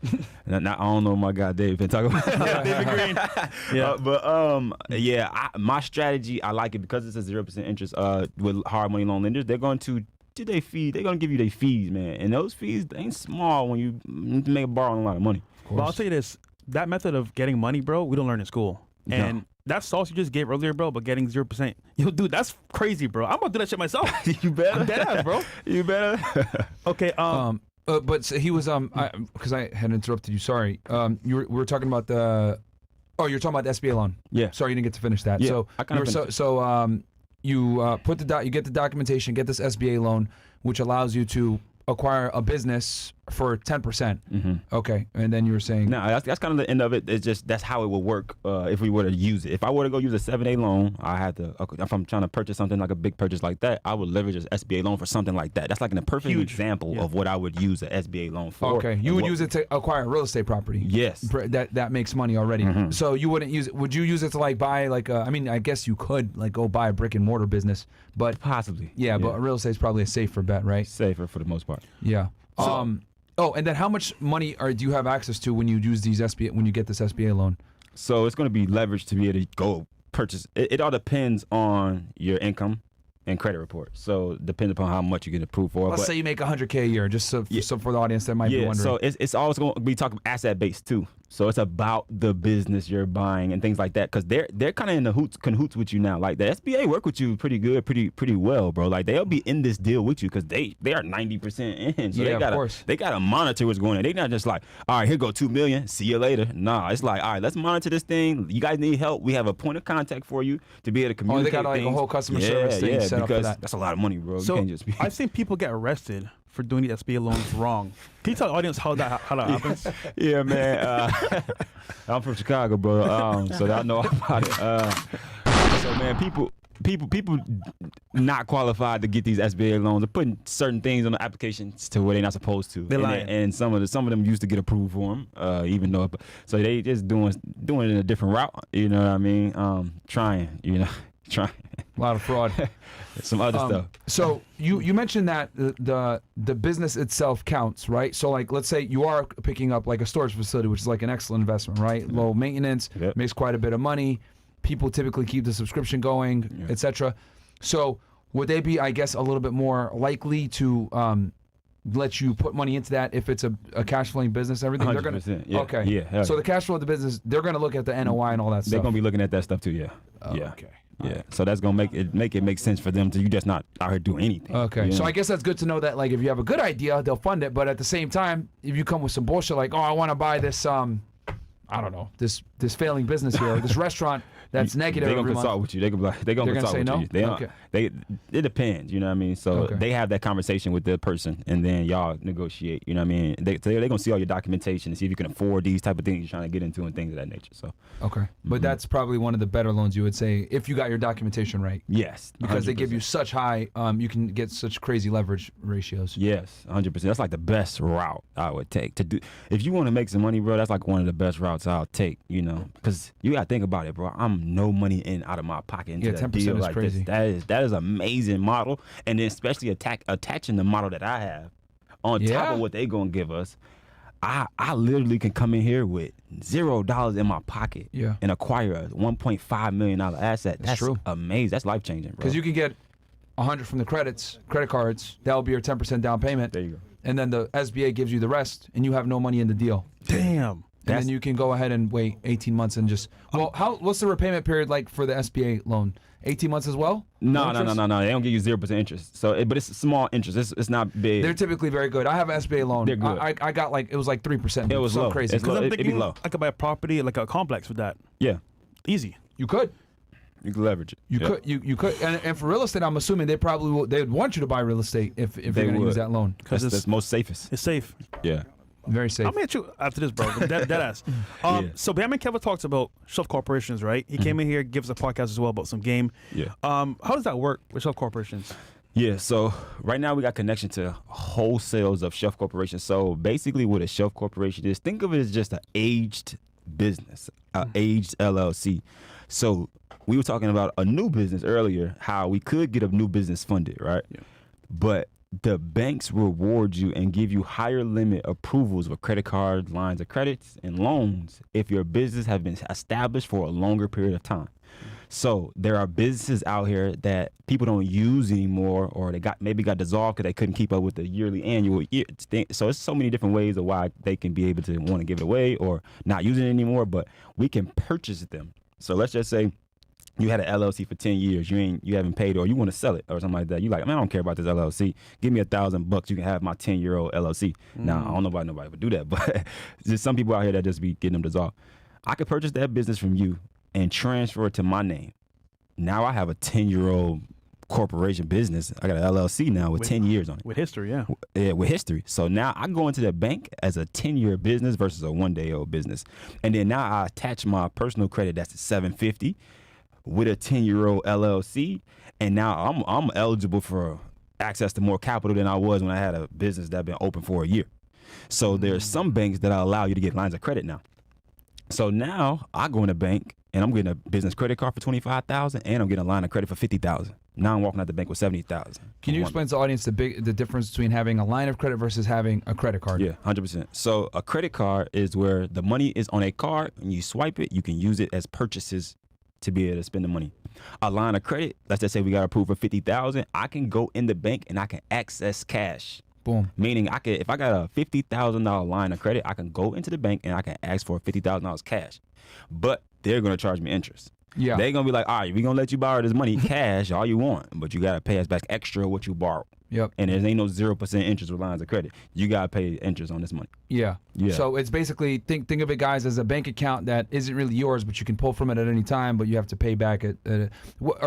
Speaker 3: And I don't know, my God, Dave been talking about David Green. My strategy, I like it because it's a 0% interest. With hard money loan lenders, they're going to do their fees. They're gonna give you their fees, man, and those fees they ain't small when you make borrowing a lot of money.
Speaker 1: But I'll tell you this: that method of getting money, bro, we don't learn in school, and. No. That sauce you just gave earlier, bro, but getting 0%. Yo, dude, that's crazy, bro. I'm gonna do that shit myself.
Speaker 3: You better.
Speaker 1: I'm dead ass, bro.
Speaker 3: You better.
Speaker 1: Okay.
Speaker 2: But he was because I had interrupted you. Sorry. We were talking about the. Oh, you're talking about the SBA loan.
Speaker 3: Yeah.
Speaker 2: Sorry, you didn't get to finish that.
Speaker 3: Yeah,
Speaker 2: So
Speaker 3: I kind of
Speaker 2: you put you get the documentation, get this SBA loan, which allows you to acquire a business for 10%.
Speaker 3: Mm-hmm.
Speaker 2: Okay, and then you were saying
Speaker 3: no, that's kind of the end of it. It's just that's how it would work if we were to use it. If I were to go use a 7A loan, I had to. If I'm trying to purchase something like a big purchase like that, I would leverage an SBA loan for something like that. That's like a perfect example of what I would use an SBA loan for.
Speaker 2: Okay, you would use it to acquire real estate property.
Speaker 3: Yes,
Speaker 2: that makes money already. Mm-hmm. So you wouldn't use it. Would you use it to like buy like? I mean, I guess you could like go buy a brick and mortar business, but
Speaker 3: possibly.
Speaker 2: Yeah, but real estate's probably a safer bet, right?
Speaker 3: Safer for the most part.
Speaker 2: Yeah. And then how much money do you have access to when you use these when you get this SBA loan?
Speaker 3: So it's going to be leveraged to be able to go purchase. It all depends on your income and credit report. So it depends upon how much you get approved for.
Speaker 2: Let's say you make $100K a year, just so for the audience that might be wondering.
Speaker 3: So it's always going to be talking asset based too. So it's about the business you're buying and things like that, because they're kind of in the cahoots with you now. Like the SBA work with you pretty good, pretty well, bro. Like they'll be in this deal with you because they are 90% in. So they gotta monitor what's going on. They not just like, all right, here go $2 million, see you later. Nah, it's like, all right, let's monitor this thing. You guys need help. We have a point of contact for you to be able to communicate.
Speaker 2: They got like
Speaker 3: things.
Speaker 2: A whole customer service thing set up for that.
Speaker 3: That's a lot of money, bro.
Speaker 1: So
Speaker 3: you can't just be...
Speaker 1: I've seen people get arrested for doing the SBA loans wrong. Can you tell the audience how that happens?
Speaker 3: Yeah, man. I'm from Chicago, bro. So I know about it. So man, people not qualified to get these SBA loans. They're putting certain things on the applications to where they're not supposed to.
Speaker 1: They're lying.
Speaker 3: And some of them used to get approved for them, even though. So they just doing it in a different route. You know what I mean? Trying. A
Speaker 2: lot of fraud.
Speaker 3: Some other stuff.
Speaker 2: So you mentioned that the business itself counts, right? So like let's say you are picking up like a storage facility, which is like an excellent investment, right?
Speaker 3: Mm-hmm.
Speaker 2: Low maintenance, makes quite a bit of money. People typically keep the subscription going, etc. So would they be, I guess, a little bit more likely to let you put money into that if it's a cash flowing business? Everything
Speaker 3: 100%,
Speaker 2: they're gonna.
Speaker 3: yeah,
Speaker 2: Okay.
Speaker 3: Yeah.
Speaker 2: So the cash flow of the business, they're gonna look at the NOI and all that stuff.
Speaker 3: They're gonna be looking at that stuff too. Yeah.
Speaker 2: Okay.
Speaker 3: Yeah, so that's gonna make it make sense for them to you just not out here doing anything.
Speaker 2: Okay,
Speaker 3: you know?
Speaker 2: So I guess that's good to know that like if you have a good idea, they'll fund it. But at the same time, if you come with some bullshit like, oh, I want to buy this, I I don't know, this failing business here, or this restaurant that's negative
Speaker 3: They gonna
Speaker 2: every
Speaker 3: consult
Speaker 2: month.
Speaker 3: with you. They gonna consult
Speaker 2: say
Speaker 3: with
Speaker 2: no?
Speaker 3: you. They don't-
Speaker 2: Okay.
Speaker 3: It depends. You know what I mean. So
Speaker 2: Okay.
Speaker 3: they have that conversation with the person, and then y'all negotiate. You know what I mean. They gonna see all your documentation and see if you can afford these type of things you're trying to get into and things of that nature. So
Speaker 2: Okay, but that's probably one of the better loans you would say if you got your documentation right,
Speaker 3: yes,
Speaker 2: because they give you
Speaker 3: 100%.
Speaker 2: such high, you can get such crazy leverage ratios.
Speaker 3: Yes, 100%. That's like the best route I would take to do. If you want to make some money, bro, that's like one of the best routes I'll take. You know, because you gotta think about it, bro. I'm no money in out of my pocket into
Speaker 2: Yeah,
Speaker 3: that
Speaker 2: 10%
Speaker 3: deal
Speaker 2: is
Speaker 3: like
Speaker 2: crazy.
Speaker 3: this. That is amazing model, and then especially attaching the model that I have on top
Speaker 2: Yeah.
Speaker 3: of what they gonna give us. I literally can come in here with $0 in my pocket
Speaker 2: Yeah.
Speaker 3: and acquire a $1.5 million asset. That's
Speaker 2: true.
Speaker 3: amazing. That's life changing, bro.
Speaker 2: Because you can get 100 from the credit cards. That'll be your 10% down payment.
Speaker 3: There you go.
Speaker 2: And then the SBA gives you the rest, and you have no money in the deal.
Speaker 1: Damn.
Speaker 2: And then you can go ahead and wait 18 months and just. Well, what's the repayment period like for the SBA loan? 18 months as well?
Speaker 3: No.
Speaker 2: interest?
Speaker 3: They don't give you 0% interest. So, but it's small interest. It's not big.
Speaker 2: They're typically very good. I have an SBA loan.
Speaker 3: They're good.
Speaker 2: I got it was like 3%.
Speaker 3: It was
Speaker 2: so
Speaker 3: low.
Speaker 2: crazy.
Speaker 3: It's low.
Speaker 1: Because I'm
Speaker 3: It'd be
Speaker 1: thinking
Speaker 3: low.
Speaker 1: I could buy a property, like a complex with that.
Speaker 3: Yeah,
Speaker 1: Easy.
Speaker 2: You could.
Speaker 3: you can leverage it.
Speaker 2: You
Speaker 3: Yeah.
Speaker 2: could. You could. And for real estate, I'm assuming they probably they'd want you to buy real estate if you're
Speaker 3: They
Speaker 2: going to
Speaker 3: would.
Speaker 2: use that loan.
Speaker 1: Because
Speaker 3: That's most safest.
Speaker 1: it's safe.
Speaker 3: Yeah.
Speaker 2: Very safe.
Speaker 1: I'm at you after this, bro. Dead ass.
Speaker 3: Yeah.
Speaker 1: So Bam and Kevin talks about shelf corporations, right? He came in here, gives a podcast as well about some game.
Speaker 3: Yeah.
Speaker 1: How does that work with shelf corporations?
Speaker 3: Yeah, so right now we got connection to wholesales of shelf corporations. So basically what a shelf corporation is, think of it as just an aged business, an aged LLC. So we were talking about a new business earlier, how we could get a new business funded, right?
Speaker 1: Yeah.
Speaker 3: But the banks reward you and give you higher limit approvals with credit cards, lines of credits, and loans if your business has been established for a longer period of time. So there are businesses out here that people don't use anymore, or they maybe got dissolved because they couldn't keep up with the annual thing. So it's so many different ways of why they can be able to want to give it away or not use it anymore. But we can purchase them. So let's just say you had an LLC for 10 years, you haven't paid, or you want to sell it or something like that. You like, man, I don't care about this LLC. Give me $1,000, you can have my 10-year-old LLC. Now, I don't know why nobody would do that, but there's some people out here that just be getting them dissolved. I could purchase that business from you and transfer it to my name. Now I have a 10-year-old corporation business. I got an LLC now with 10 years on it.
Speaker 1: With history, yeah.
Speaker 3: Yeah, with history. So now I go into the bank as a 10-year business versus a 1-day-old business. And then now I attach my personal credit that's at 750 with a 10-year-old LLC, and now I'm eligible for access to more capital than I was when I had a business that been open for a year. So there's some banks that allow you to get lines of credit now. So now I go in the bank and I'm getting a business credit card for $25,000, and I'm getting a line of credit for $50,000. Now I'm walking out the bank with $70,000.
Speaker 2: Can you explain to the audience the difference between having a line of credit versus having a credit card?
Speaker 3: Yeah, 100%. So a credit card is where the money is on a card, and you swipe it, you can use it as purchases to be able to spend the money. A line of credit, let's just say we got approved for $50,000, I can go in the bank and I can access cash.
Speaker 2: Boom.
Speaker 3: Meaning if I got a $50,000 line of credit, I can go into the bank and I can ask for $50,000 cash. But they're gonna charge me interest.
Speaker 2: Yeah.
Speaker 3: They're gonna be like, all right, we're gonna let you borrow this money cash all you want, but you gotta pay us back extra what you borrowed.
Speaker 2: Yep.
Speaker 3: And there ain't no 0% interest with lines of credit. You gotta pay interest on this money.
Speaker 2: Yeah.
Speaker 3: Yeah.
Speaker 2: So it's basically think of it, guys, as a bank account that isn't really yours, but you can pull from it at any time, but you have to pay back are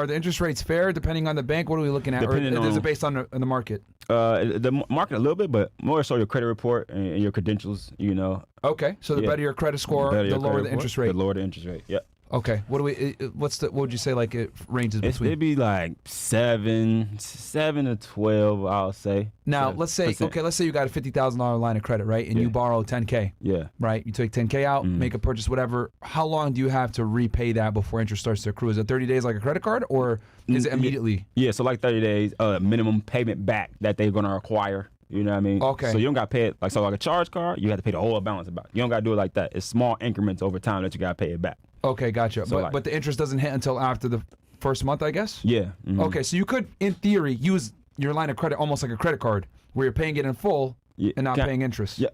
Speaker 2: the interest rates fair depending on the bank? What are we looking at?
Speaker 3: Depending
Speaker 2: or is
Speaker 3: on-
Speaker 2: it based on the market?
Speaker 3: The market a little bit, but more so your credit report and your credentials. You know,
Speaker 2: Okay. So the
Speaker 3: Yeah.
Speaker 2: better your credit score,
Speaker 3: better
Speaker 2: the
Speaker 3: your
Speaker 2: lower
Speaker 3: credit
Speaker 2: the
Speaker 3: report,
Speaker 2: interest rate.
Speaker 3: The lower the interest rate. Yep.
Speaker 2: Okay. What would you say like it ranges between?
Speaker 3: It'd be like 7 to 12, I'll say.
Speaker 2: Now,
Speaker 3: So,
Speaker 2: let's say
Speaker 3: percent.
Speaker 2: let's say you got a $50,000 line of credit, right? And you
Speaker 3: Yeah.
Speaker 2: borrow $10K,
Speaker 3: Yeah.
Speaker 2: right? You take $10K out, make a purchase, whatever. How long do you have to repay that before interest starts to accrue? Is it 30 days like a credit card, or is it immediately?
Speaker 3: Yeah, so like 30 days, minimum payment back that they're gonna require. You know what I mean?
Speaker 2: Okay.
Speaker 3: So you don't got to pay it like a charge card. You have to pay the whole balance back. You don't got to do it like that. It's small increments over time that you got to pay it back.
Speaker 2: Okay, gotcha.
Speaker 3: So,
Speaker 2: But the interest doesn't hit until after the first month, I guess?
Speaker 3: Yeah. Mhm.
Speaker 2: Okay, so you could, in theory, use your line of credit almost like a credit card, where you're paying it in full
Speaker 3: Yeah,
Speaker 2: and not
Speaker 3: ki-
Speaker 2: paying interest.
Speaker 3: Yeah,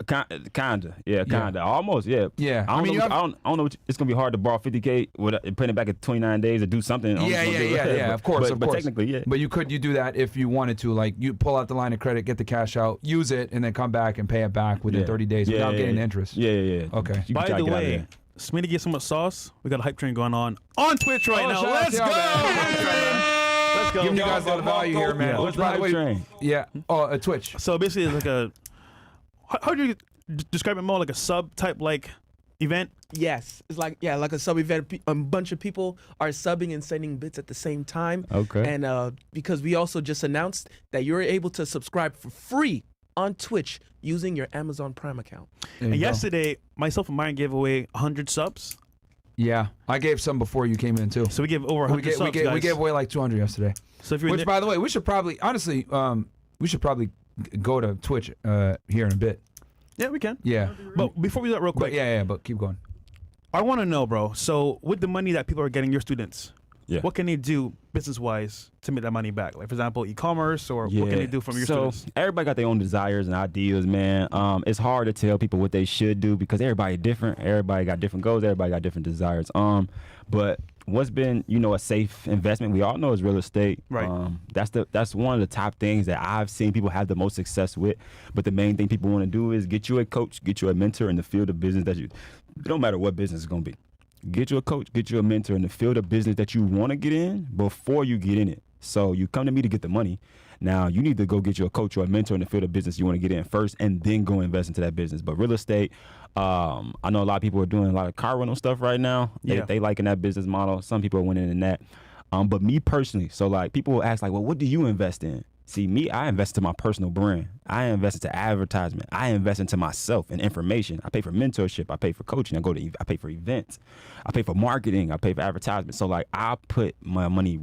Speaker 3: kinda. Yeah, kinda. Almost. Yeah.
Speaker 2: Yeah.
Speaker 3: I don't know.
Speaker 2: you have-
Speaker 3: I don't know. It's gonna be hard to borrow $50K with putting it back at 29 days to do something.
Speaker 2: Yeah, of course,
Speaker 3: But technically, yeah.
Speaker 2: But you do that if you wanted to. Like, you pull out the line of credit, get the cash out, use it, and then come back and pay it back within
Speaker 3: Yeah.
Speaker 2: 30 days
Speaker 3: Yeah,
Speaker 2: without
Speaker 3: yeah,
Speaker 2: getting the
Speaker 3: yeah.
Speaker 2: interest.
Speaker 3: Yeah.
Speaker 2: Okay.
Speaker 3: You can
Speaker 1: By
Speaker 3: try to
Speaker 1: the
Speaker 3: get out of
Speaker 1: way,
Speaker 3: there.
Speaker 1: Smitty gets so much sauce. We got a hype train going on Twitch right now.
Speaker 2: shout out
Speaker 1: Let's
Speaker 2: to
Speaker 1: go.
Speaker 2: y'all, man.
Speaker 1: Let's go.
Speaker 2: Giving you guys a lot of value here, man.
Speaker 3: What's the hype train?
Speaker 2: Yeah. Oh, Twitch.
Speaker 1: So basically, it's like a how do you describe it more like a sub type like event?
Speaker 4: Yes, it's like like a sub event. A bunch of people are subbing and sending bits at the same time.
Speaker 3: Okay.
Speaker 4: And because we also just announced that you're able to subscribe for free on Twitch using your Amazon Prime account.
Speaker 1: And yesterday, myself and Myron gave away 100 subs.
Speaker 2: Yeah, I gave some before you came in too.
Speaker 1: So we gave over 100 subs,
Speaker 2: we
Speaker 1: guys.
Speaker 2: gave away like 200 yesterday.
Speaker 1: So if you're
Speaker 2: Which, by the way, we should probably honestly, we should probably go to Twitch here in a bit.
Speaker 1: yeah, we can.
Speaker 2: Yeah.
Speaker 1: But before we do that, real quick,
Speaker 2: But but keep going.
Speaker 1: I want to know, bro. So with the money that people are getting, your students, what can they do business-wise to make that money back? Like, for example, e-commerce, or what can they do from your students?
Speaker 3: Everybody got their own desires and ideas, man. It's hard to tell people what they should do because everybody different. Everybody got different goals. Everybody got different desires. But what's been, a safe investment, we all know, is real estate.
Speaker 1: Right.
Speaker 3: That's one of the top things that I've seen people have the most success with. But the main thing people want to do is get you a coach, get you a mentor in the field of business it don't matter what business it's going to be. Get you a coach, get you a mentor in the field of business that you want to get in before you get in it. So you come to me to get the money. Now you need to go get you a coach or a mentor in the field of business you want to get in first, and then go invest into that business. But real estate, I know a lot of people are doing a lot of car rental stuff right now. They liking that business model. Some people are winning in that. But me personally, so like people will ask like, well, what do you invest in? See, me, I invest into my personal brand. I invest into advertisement. I invest into myself and information. I pay for mentorship. I pay for coaching. I pay for events. I pay for marketing. I pay for advertisement. So like I put my money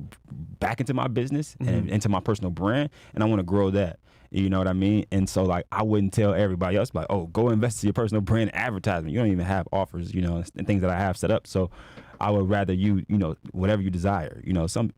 Speaker 3: back into my business and into my personal brand, and I want to grow that. You know what I mean? And so like I wouldn't tell everybody else like, oh, go invest in your personal brand advertisement. You don't even have offers, and things that I have set up. So I would rather you whatever you desire.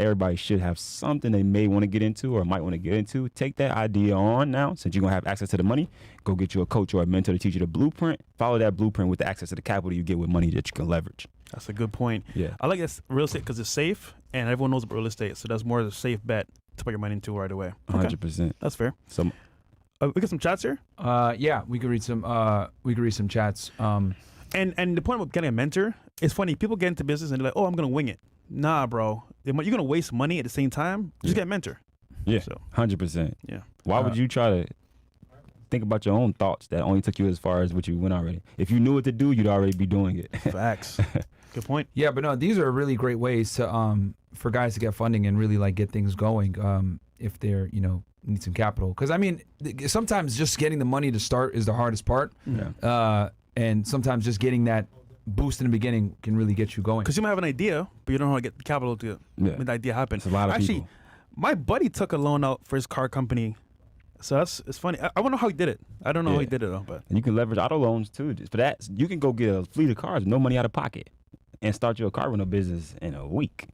Speaker 3: Everybody should have something they may want to get into or might want to get into. Take that idea on now, since you're gonna have access to the money. Go get you a coach or a mentor to teach you the blueprint. Follow that blueprint with the access to the capital you get with money that you can leverage.
Speaker 1: That's a good point.
Speaker 3: Yeah.
Speaker 1: I like this real estate because it's safe, and everyone knows about real estate, so that's more of a safe bet to put your money into right away.
Speaker 3: 100%.
Speaker 1: That's fair.
Speaker 3: So
Speaker 1: we got some chats here.
Speaker 2: Yeah, we could read some. We could read some chats.
Speaker 1: And the point about getting a mentor, it's funny. People get into business and they're like, "Oh, I'm gonna wing it." Nah, bro. You're gonna waste money at the same time. Just get a mentor.
Speaker 3: Yeah.
Speaker 1: So
Speaker 3: 100%.
Speaker 1: yeah.
Speaker 3: Why would you try to think about your own thoughts that only took you as far as what you went already? If you knew what to do, you'd already be doing it.
Speaker 1: Facts. Good point.
Speaker 2: Yeah, but no, these are really great ways to for guys to get funding and really like get things going. If they're need some capital, because I mean sometimes just getting the money to start is the hardest part.
Speaker 3: Yeah.
Speaker 2: And sometimes just getting that boost in the beginning can really get you going.
Speaker 1: Because you might have an idea, but you don't know how to get the capital to make the idea happen.
Speaker 3: It's a lot of
Speaker 1: Actually,
Speaker 3: people.
Speaker 1: my buddy took a loan out for his car company. So it's funny. I want to know how he did it. I don't know how he did it though. But
Speaker 3: And you can leverage auto loans too. Just for that, you can go get a fleet of cars with no money out of pocket and start your car rental business in a week.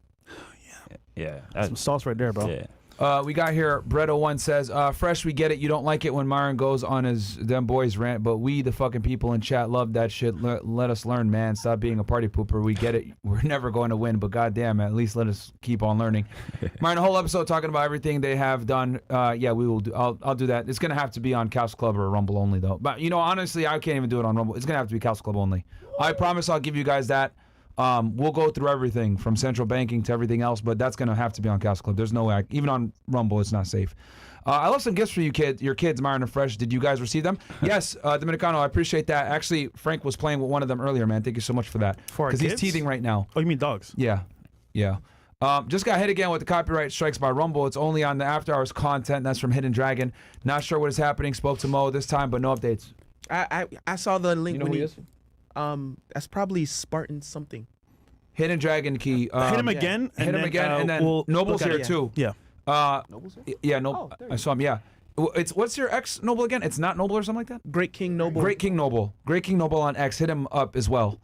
Speaker 3: Yeah.
Speaker 1: that's some sauce right there, bro.
Speaker 3: Yeah.
Speaker 2: We got here, Bretto1 says, Fresh, we get it. You don't like it when Myron goes on his Dem Boyz rant, but we, the fucking people in chat, love that shit. Let us learn, man. Stop being a party pooper. We get it. We're never going to win, but goddamn, at least let us keep on learning. Myron, a whole episode talking about everything they have done. Yeah, we will do. I'll do that. It's going to have to be on Couch Club or Rumble only, though. But, honestly, I can't even do it on Rumble. It's going to have to be Couch Club only. I promise I'll give you guys that. We'll go through everything from central banking to everything else, but that's going to have to be on Couch Club. There's no way. Even on Rumble, it's not safe. I left some gifts for you your kids, Myron and Fresh. Did you guys receive them? Yes, Dominicano, I appreciate that. Actually, Frank was playing with one of them earlier, man. Thank you so much for that.
Speaker 1: For our
Speaker 2: Because he's
Speaker 1: kids?
Speaker 2: teething right now.
Speaker 1: Oh, you mean dogs?
Speaker 2: Yeah. Just got hit again with the copyright strikes by Rumble. It's only on the After Hours content. That's from Hidden Dragon. Not sure what is happening. Spoke to Mo this time, but no updates.
Speaker 4: I saw the link.
Speaker 2: You know
Speaker 4: when
Speaker 2: who he is?
Speaker 4: That's probably Spartan something.
Speaker 2: Hidden Dragon key.
Speaker 1: Hit him again.
Speaker 2: Hit him again, and then
Speaker 1: we'll
Speaker 2: Noble's
Speaker 1: look at
Speaker 2: here
Speaker 1: it.
Speaker 2: too.
Speaker 1: Yeah.
Speaker 2: Yeah, Noble. I saw him. Yeah. What's your ex Noble again? It's not Noble or something like that.
Speaker 4: Great King Noble.
Speaker 2: Great King Noble on X. Hit him up as well.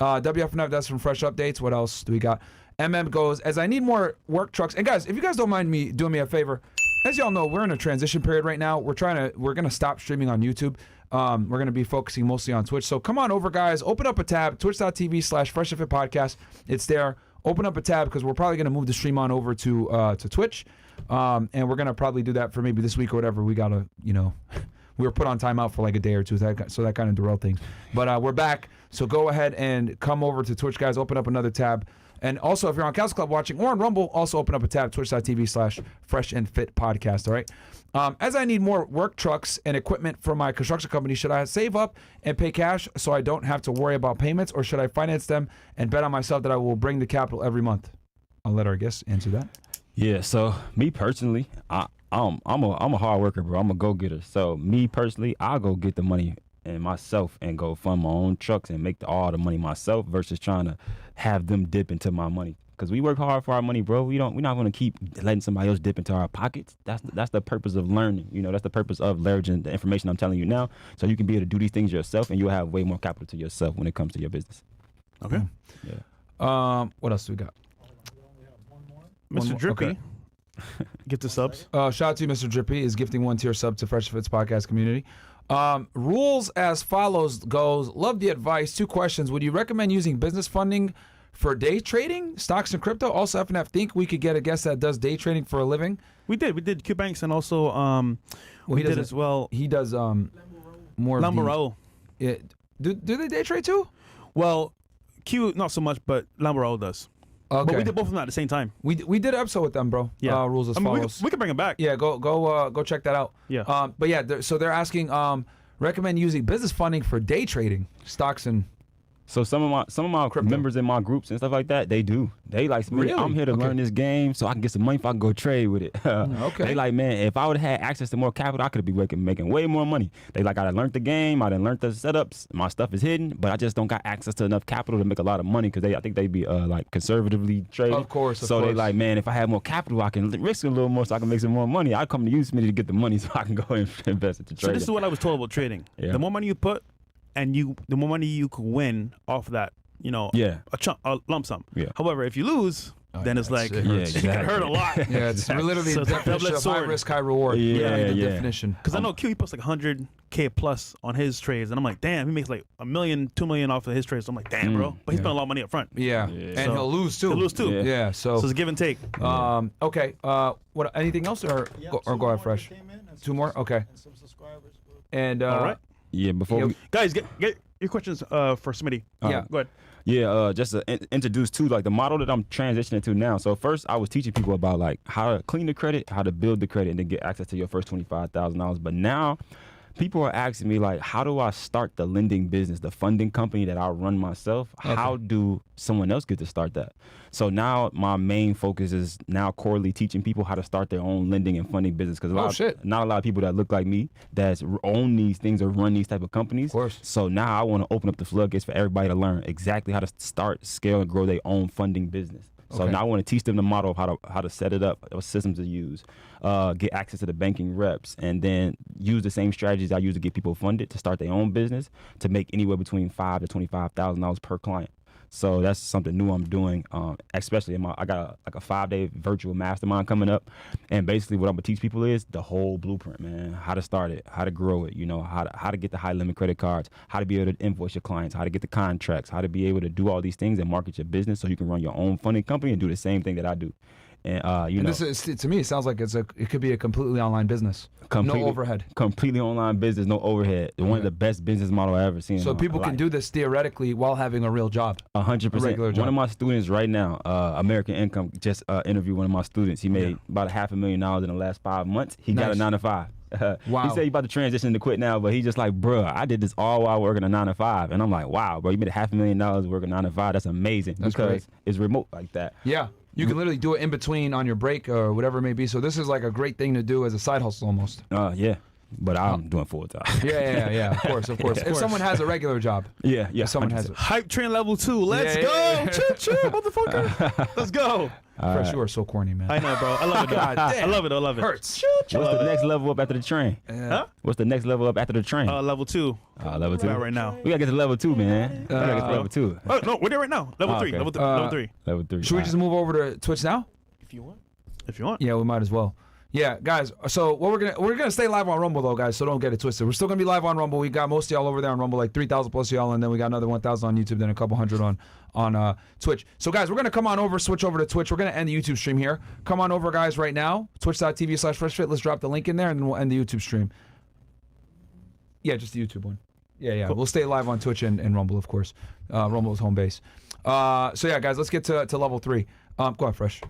Speaker 2: WFNF. That's from Fresh Updates. What else do we got? MM goes, as I need more work trucks. And guys, if you guys don't mind me doing me a favor, as y'all know, we're in a transition period right now. We're gonna stop streaming on YouTube. We're going to be focusing mostly on Twitch. So come on over, guys. Open up a tab, twitch.tv/FreshFitPodcast. It's there. Open up a tab because we're probably going to move the stream on over to Twitch. And we're going to probably do that for maybe this week or whatever. We got to, We were put on timeout for like a day or two, so that kind of derailed things. But we're back, so go ahead and come over to Twitch, guys. Open up another tab. And also, if you're on Council Club watching or on Rumble, also open up a tab, twitch.tv/Fresh and Fit Podcast, all right? As I need more work trucks and equipment for my construction company, should I save up and pay cash so I don't have to worry about payments, or should I finance them and bet on myself that I will bring the capital every month? I'll let our guests answer that.
Speaker 3: Yeah, so me personally, I'm a hard worker, bro. I'm a go-getter. So me personally, I'll go get the money and myself and go fund my own trucks and make all the money myself versus trying to have them dip into my money. Because we work hard for our money, bro. We're not going to keep letting somebody else dip into our pockets. That's the purpose of learning. You know, that's the purpose of leveraging the information I'm telling you now, so you can be able to do these things yourself, and you'll have way more capital to yourself when it comes to your business.
Speaker 1: Okay.
Speaker 3: Yeah.
Speaker 2: What else do we got?
Speaker 1: Mr. Drippy,
Speaker 2: okay.
Speaker 1: Gift the subs.
Speaker 2: Shout out to you, Mr. Drippy, is gifting 1 tier sub to Fresh Fits podcast community. Rules as follows goes. Love the advice. 2 questions. Would you recommend using business funding for day trading, stocks and crypto? Also, FNF think we could get a guest that does day trading for a living.
Speaker 1: We did Q Banks, and also we did as well.
Speaker 2: He does more.
Speaker 1: Lamborghini.
Speaker 2: Do they day trade too?
Speaker 1: Well, Q not so much, but Lamborghini does.
Speaker 2: Okay.
Speaker 1: But we did both of them at the same time.
Speaker 2: We did an episode with them, bro.
Speaker 1: Yeah.
Speaker 2: Rules as
Speaker 1: I mean,
Speaker 2: follows.
Speaker 1: we could bring it back.
Speaker 2: Yeah, go check that out.
Speaker 1: Yeah.
Speaker 2: But yeah, so they're asking recommend using business funding for day trading, stocks and.
Speaker 3: So some of my
Speaker 2: Crypto.
Speaker 3: members in my groups and stuff like that, they do. They like, Smitty,
Speaker 2: Really?
Speaker 3: I'm here to learn this game so I can get some money if I can go trade with it.
Speaker 2: Okay.
Speaker 3: They like, man, if I would have had access to more capital, I could be making way more money. They like, I done learned the game, I done learned the setups, my stuff is hidden, but I just don't got access to enough capital to make a lot of money because I think they be like conservatively trading.
Speaker 2: Of course.
Speaker 3: So they like, man, if I had more capital, I can risk a little more so I can make some more money. I'd come to you, Smitty, to get the money so I can go and invest into trading.
Speaker 1: So this is what I was told about trading.
Speaker 3: Yeah.
Speaker 1: The more money you put, and the more money you could win off that, you know,
Speaker 3: Yeah.
Speaker 1: a lump sum.
Speaker 3: Yeah.
Speaker 1: However, if you lose, then it's like
Speaker 2: it
Speaker 3: Yeah,
Speaker 2: hurts.
Speaker 1: it can hurt a lot.
Speaker 2: Yeah, it's literally
Speaker 1: So
Speaker 2: the
Speaker 1: it's a double-edged
Speaker 2: definition of high
Speaker 1: sword.
Speaker 2: risk, high reward.
Speaker 3: Yeah,
Speaker 2: the
Speaker 3: yeah.
Speaker 2: definition.
Speaker 1: Because I know Q, he puts like 100K plus on his trades, and I'm like, damn, he makes like $1 million, $2 million off of his trades. So I'm like, damn, bro. But he spent a lot of money up front.
Speaker 2: Yeah,
Speaker 3: Yeah.
Speaker 2: and
Speaker 1: So-
Speaker 2: he'll lose too.
Speaker 1: He'll lose too.
Speaker 3: Yeah.
Speaker 2: Yeah,
Speaker 1: So it's a give and take.
Speaker 2: okay. What? Anything else, or go ahead, Fresh? 2 more. Okay.
Speaker 5: And some subscribers.
Speaker 2: And
Speaker 1: All right.
Speaker 3: Yeah, before
Speaker 2: Yep.
Speaker 3: we,
Speaker 1: Guys, get your questions for Smitty.
Speaker 2: Yeah.
Speaker 1: Go ahead.
Speaker 3: Yeah, just to introduce to like the model that I'm transitioning to now. So first, I was teaching people about like how to clean the credit, how to build the credit, and then get access to your first $25,000. But now, people are asking me like, how do I start the lending business, the funding company that I run myself?
Speaker 2: Okay.
Speaker 3: How do someone else get to start that? So now my main focus is now quarterly teaching people how to start their own lending and funding business because not a lot of people that look like me that own these things or run these type of companies.
Speaker 2: Of course.
Speaker 3: So now I want to open up the floodgates for everybody to learn exactly how to start, scale, and grow their own funding business. So
Speaker 2: Okay.
Speaker 3: now I want to teach them the model of how to set it up, what systems to use, get access to the banking reps, and then use the same strategies I use to get people funded to start their own business to make anywhere between $5,000 to $25,000 per client. So that's something new I'm doing, especially I got like a 5-day virtual mastermind coming up, and basically what I'm gonna teach people is the whole blueprint, man. How to start it, how to grow it, you know, how to get the high limit credit cards, how to be able to invoice your clients, how to get the contracts, how to be able to do all these things and market your business so you can run your own funding company and do the same thing that I do. And you know,
Speaker 2: this is, to me, it sounds like it could be a completely online business.
Speaker 3: completely,
Speaker 2: No overhead.
Speaker 3: completely online business, no overhead. One of the best business model I ever seen.
Speaker 2: So
Speaker 3: in my
Speaker 2: people can
Speaker 3: life.
Speaker 2: do this theoretically while having a real job.
Speaker 3: 100%.
Speaker 2: regular job.
Speaker 3: One of my students right now, American Income, just interviewed one of my students. He made about $500,000 in the last 5 months. He got a
Speaker 2: Nice.
Speaker 3: 9-to-5.
Speaker 2: Wow.
Speaker 3: He said he about to transition to quit now, but he just like, bruh, I did this all while working a 9-to-5. And I'm like, wow, bro, you made $500,000 working 9-to-5. That's amazing.
Speaker 2: That's
Speaker 3: because
Speaker 2: great.
Speaker 3: it's remote like that.
Speaker 2: Yeah. You can literally do it in between on your break or whatever it may be. So this is like a great thing to do as a side hustle almost.
Speaker 3: Yeah. But I'm doing full time.
Speaker 2: Yeah. Of course. If someone has a regular job.
Speaker 3: Yeah.
Speaker 2: If someone
Speaker 3: 100%.
Speaker 2: has it.
Speaker 1: Hype train level 2. Let's
Speaker 2: Yeah,
Speaker 1: go.
Speaker 2: yeah, yeah.
Speaker 1: Choo choo, motherfucker. Let's go.
Speaker 2: Fresh, you are so corny, man.
Speaker 1: I know, bro. I love it.
Speaker 2: God
Speaker 1: I
Speaker 2: damn.
Speaker 1: love it. I love it.
Speaker 2: Hurts.
Speaker 3: What's the next level up after the train?
Speaker 1: Huh?
Speaker 3: What's the next level up after the train?
Speaker 1: Level 2.
Speaker 3: Level 2.
Speaker 1: About right now.
Speaker 3: We gotta get to level 2, man. We gotta get to level 2.
Speaker 1: Oh no, we're there right now. Level 3.
Speaker 3: okay.
Speaker 1: Level 3. Level 3.
Speaker 3: Level 3.
Speaker 2: Should we just move over to Twitch now?
Speaker 4: If you want.
Speaker 1: If you want.
Speaker 2: Yeah, we might as well. Yeah, guys. So what we're gonna stay live on Rumble though, guys. So don't get it twisted. We're still gonna be live on Rumble. We got most of y'all over there on Rumble, like 3,000 plus y'all, and then we got another 1,000 on YouTube, then a couple hundred on Twitch. So guys, we're gonna come on over, switch over to Twitch. We're gonna end the YouTube stream here. Come on over, guys, right now. Twitch.tv/freshfit. Let's drop the link in there, and then we'll end the YouTube stream. Yeah, just the YouTube one. Yeah. Cool. We'll stay live on Twitch and Rumble, of course. Rumble is home base. So yeah, guys, let's get to level 3. Go on, Fresh.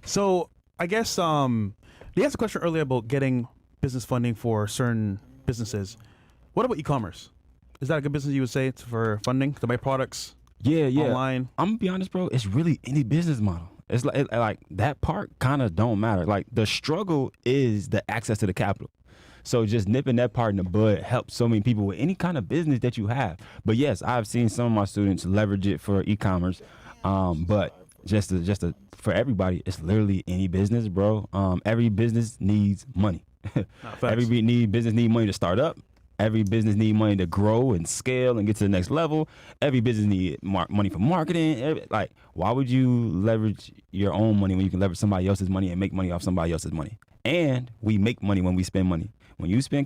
Speaker 1: So I guess they asked a question earlier about getting business funding for certain businesses. What about e-commerce? Is that a good business you would say for funding to buy products?
Speaker 3: Yeah.
Speaker 1: Online.
Speaker 3: I'm gonna be honest, bro. It's really any business model. It's like that part kind of don't matter. Like the struggle is the access to the capital. So just nipping that part in the bud helps so many people with any kind of business that you have. But yes, I've seen some of my students leverage it for e-commerce. But just for everybody, it's literally any business, bro. Every business needs money. Every business need money to start up. Every business need money to grow and scale and get to the next level. Every business need money for marketing. Like, why would you leverage your own money when you can leverage somebody else's money and make money off somebody else's money? And we make money when we spend money. When you spend